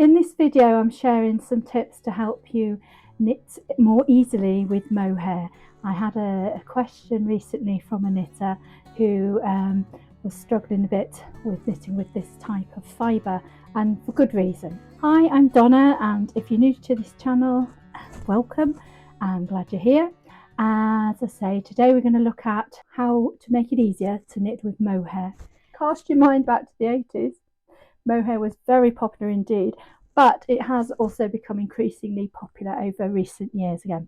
In this video I'm sharing some tips to help you knit more easily with mohair. I had a question recently from a knitter who was struggling a bit with knitting with this type of fibre, and for good reason. Hi, I'm Donna, and if you're new to this channel, welcome. I'm glad you're here. As I say, today we're going to look at how to make it easier to knit with mohair. Cast your mind back to the 80s. Mohair was very popular indeed, but it has also become increasingly popular over recent years again.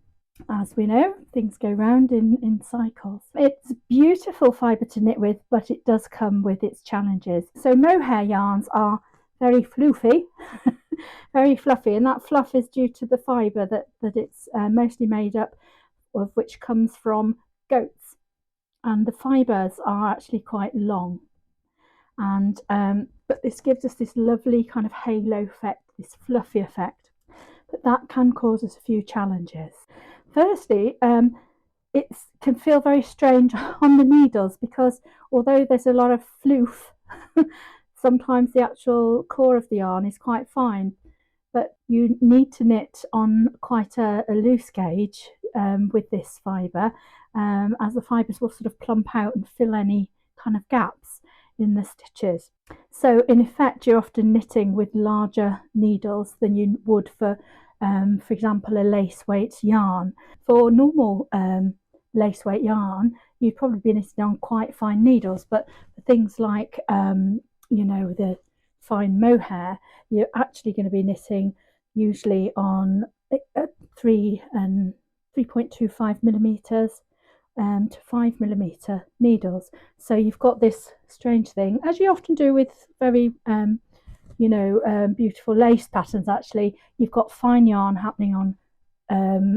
As we know, things go round in cycles. It's a beautiful fibre to knit with, but it does come with its challenges. So mohair yarns are very floofy, very fluffy, and that fluff is due to the fibre that it's mostly made up of, which comes from goats. And the fibres are actually quite long. And but this gives us this lovely kind of halo effect, this fluffy effect, but that can cause us a few challenges. Firstly, it can feel very strange on the needles because although there's a lot of floof, sometimes the actual core of the yarn is quite fine, but you need to knit on quite a loose gauge with this fibre, as the fibres will sort of plump out and fill any kind of gaps in the stitches. So in effect you're often knitting with larger needles than you would for example a lace weight yarn. For normal lace weight yarn you'd probably be knitting on quite fine needles, but for things like you know, the fine mohair, you're actually going to be knitting usually on 3 and 3.25 millimeters to 5mm needles. So you've got this strange thing, as you often do with very beautiful lace patterns. Actually, you've got fine yarn happening on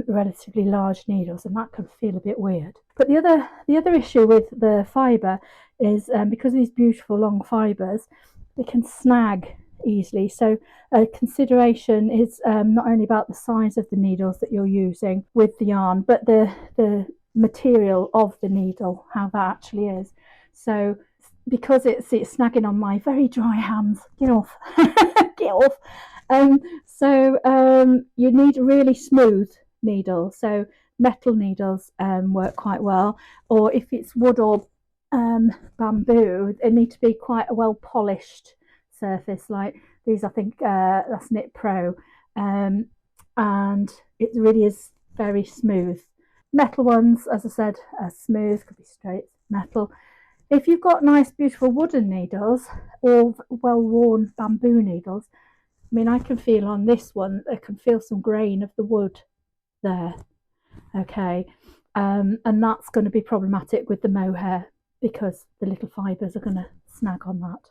relatively large needles, and that can feel a bit weird. But the other issue with the fibre is because of these beautiful long fibres, they can snag easily. So a consideration is not only about the size of the needles that you're using with the yarn, but the material of the needle, how that actually is. So because it's snagging on my very dry hands, get off get off. You need a really smooth needle. So metal needles work quite well, or if it's wood or bamboo, they need to be quite a well polished surface, like these. I think that's Knit Pro, and it really is very smooth. Metal ones, as I said, are smooth, could be straight metal. If you've got nice beautiful wooden needles or well-worn bamboo needles, I mean, I can feel on this one, I can feel some grain of the wood there, okay, and that's going to be problematic with the mohair because the little fibres are going to snag on that,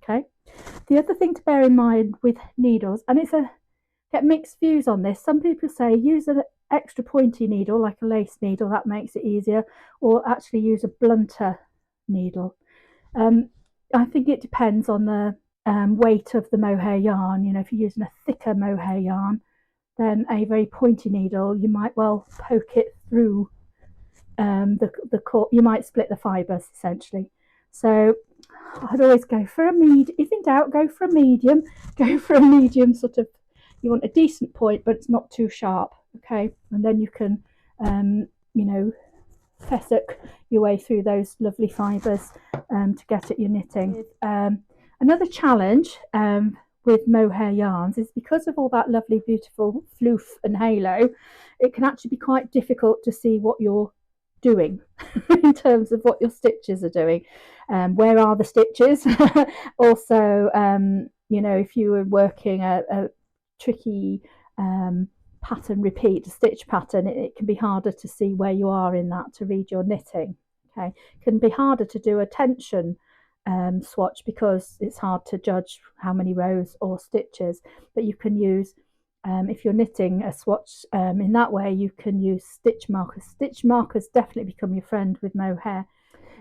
okay. The other thing to bear in mind with needles, and get mixed views on this, some people say use an extra pointy needle like a lace needle, that makes it easier, or actually use a blunter needle. I think it depends on the weight of the mohair yarn. You know, if you're using a thicker mohair yarn, then a very pointy needle, you might well poke it through the core. You might split the fibres essentially. So I'd always go for a medium. If in doubt, go for a medium. Go for a medium sort of. You want a decent point, but it's not too sharp, okay? And then you can, fessock your way through those lovely fibres to get at your knitting. Another challenge with mohair yarns is because of all that lovely, beautiful floof and halo, it can actually be quite difficult to see what you're doing in terms of what your stitches are doing. Where are the stitches? Also, if you were working a tricky pattern repeat, stitch pattern, it can be harder to see where you are in that to read your knitting, okay. It can be harder to do a tension swatch because it's hard to judge how many rows or stitches, but you can use if you're knitting a swatch in that way, you can use stitch markers. Stitch markers definitely become your friend with mohair.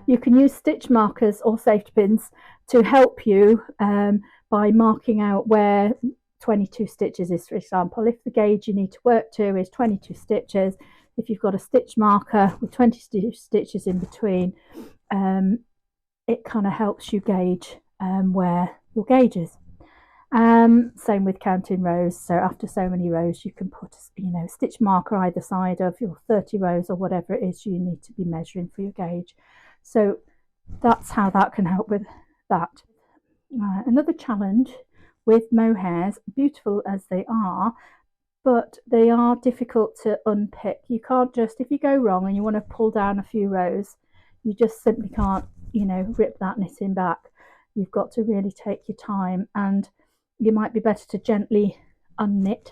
You can use stitch markers or safety pins to help you by marking out where 22 stitches is, for example. If the gauge you need to work to is 22 stitches, if you've got a stitch marker with 22 stitches in between, it kind of helps you gauge where your gauge is. Same with counting rows. So after so many rows, you can put a stitch marker either side of your 30 rows or whatever it is you need to be measuring for your gauge. So that's how that can help with that. Another challenge with mohairs, beautiful as they are, but they are difficult to unpick. You can't just, if you go wrong and you want to pull down a few rows, you just simply can't, rip that knitting back. You've got to really take your time, and you might be better to gently unknit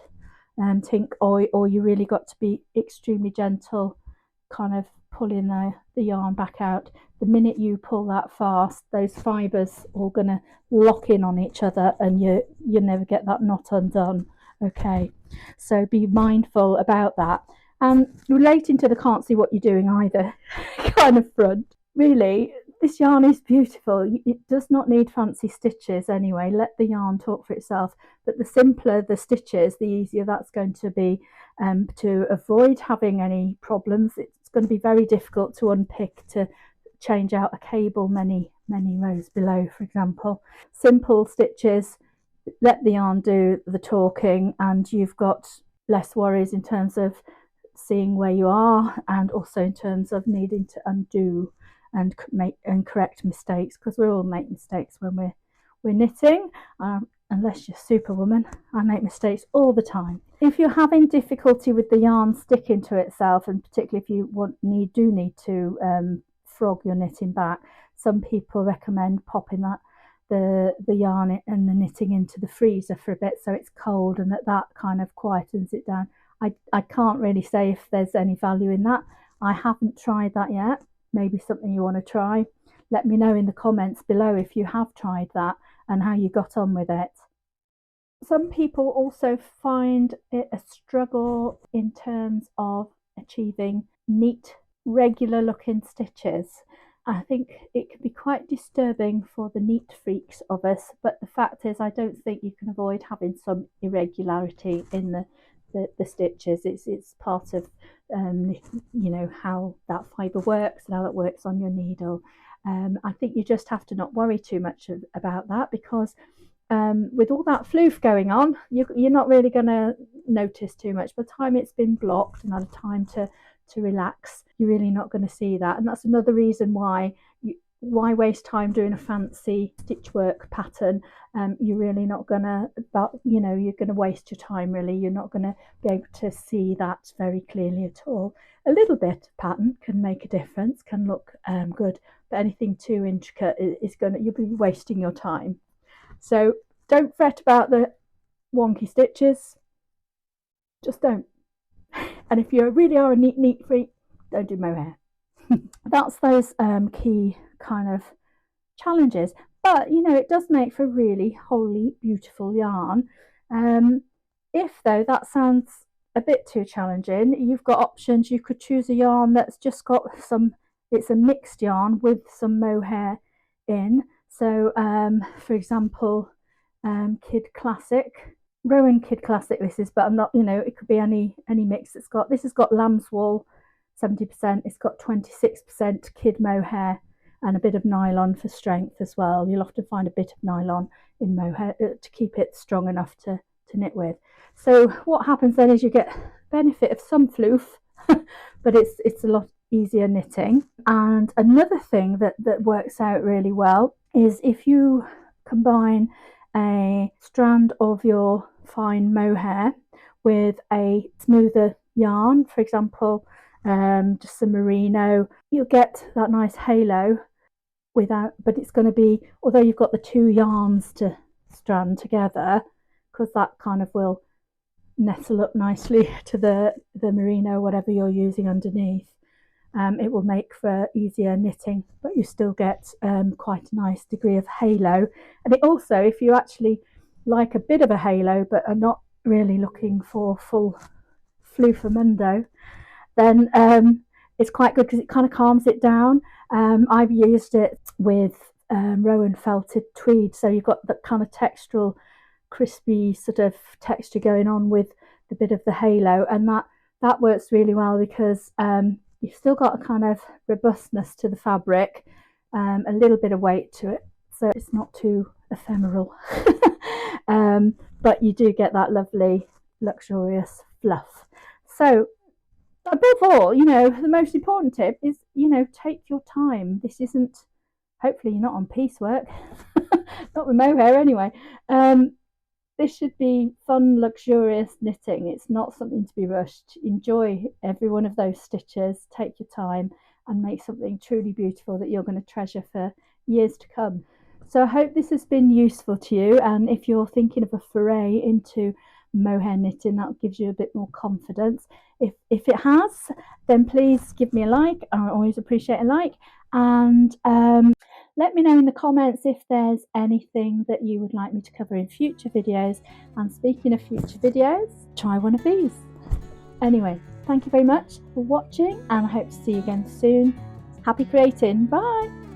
and tink, or you really got to be extremely gentle, kind of pulling the yarn back out. The minute you pull that fast, those fibres are going to lock in on each other, and you never get that knot undone. Okay, so be mindful about that. Relating to the can't see what you're doing either kind of front, really, this yarn is beautiful. It does not need fancy stitches anyway. Let the yarn talk for itself. But the simpler the stitches, the easier that's going to be to avoid having any problems. It's going to be very difficult to unpick, to change out a cable many rows below, for example. Simple stitches, let the yarn do the talking, and you've got less worries in terms of seeing where you are, and also in terms of needing to undo and correct mistakes, because we all make mistakes when we're knitting. Unless you're Superwoman, I make mistakes all the time. If you're having difficulty with the yarn sticking to itself, and particularly if you do need to frog your knitting back, some people recommend popping the yarn and the knitting into the freezer for a bit so it's cold, and that kind of quietens it down. I can't really say if there's any value in that. I haven't tried that yet. Maybe something you want to try. Let me know in the comments below if you have tried that and how you got on with it. Some people also find it a struggle in terms of achieving neat, regular looking stitches. I think it can be quite disturbing for the neat freaks of us, but the fact is I don't think you can avoid having some irregularity in the stitches. It's part of how that fibre works and how it works on your needle. I think you just have to not worry too much about that, because with all that floof going on, you're not really going to notice too much. By the time it's been blocked and had a time to relax, you're really not going to see that. And that's another reason why waste time doing a fancy stitch work pattern. You're really not going to, you're going to waste your time, really. You're not going to be able to see that very clearly at all. A little bit of pattern can make a difference, can look good, but anything too intricate you'll be wasting your time. So don't fret about the wonky stitches, just don't. And if you really are a neat freak, don't do mohair. That's those key kind of challenges, but it does make for really wholly beautiful yarn. If though that sounds a bit too challenging, you've got options. You could choose a yarn that's just got it's a mixed yarn with some mohair in. So for example, Kid Classic, Rowan Kid Classic this is, but I'm not, it could be any mix. This has got lamb's wool 70%, it's got 26% kid mohair and a bit of nylon for strength as well. You'll often find a bit of nylon in mohair to keep it strong enough to knit with. So what happens then is you get benefit of some floof, but it's a lot easier knitting. And another thing that works out really well is if you combine a strand of your fine mohair with a smoother yarn, for example, just some merino, you'll get that nice halo but it's going to be, although you've got the two yarns to strand together, because that kind of will nestle up nicely to the merino, whatever you're using underneath. It will make for easier knitting, but you still get quite a nice degree of halo. And it also, if you actually like a bit of a halo but are not really looking for full floofamundo, then it's quite good because it kind of calms it down. I've used it with Rowan felted tweed, so you've got that kind of textural, crispy sort of texture going on with the bit of the halo, and that works really well because you've still got a kind of robustness to the fabric, a little bit of weight to it, so it's not too ephemeral. but you do get that lovely luxurious fluff. So above all, the most important tip is, take your time. This isn't, hopefully you're not on piecework, not with mohair anyway. This should be fun, luxurious knitting. It's not something to be rushed. Enjoy every one of those stitches, take your time, and make something truly beautiful that you're going to treasure for years to come. So I hope this has been useful to you, and if you're thinking of a foray into mohair knitting, that gives you a bit more confidence. If it has, then please give me a like. I always appreciate a like, and let me know in the comments if there's anything that you would like me to cover in future videos. And speaking of future videos, try one of these. Anyway, thank you very much for watching, and I hope to see you again soon. Happy creating. Bye.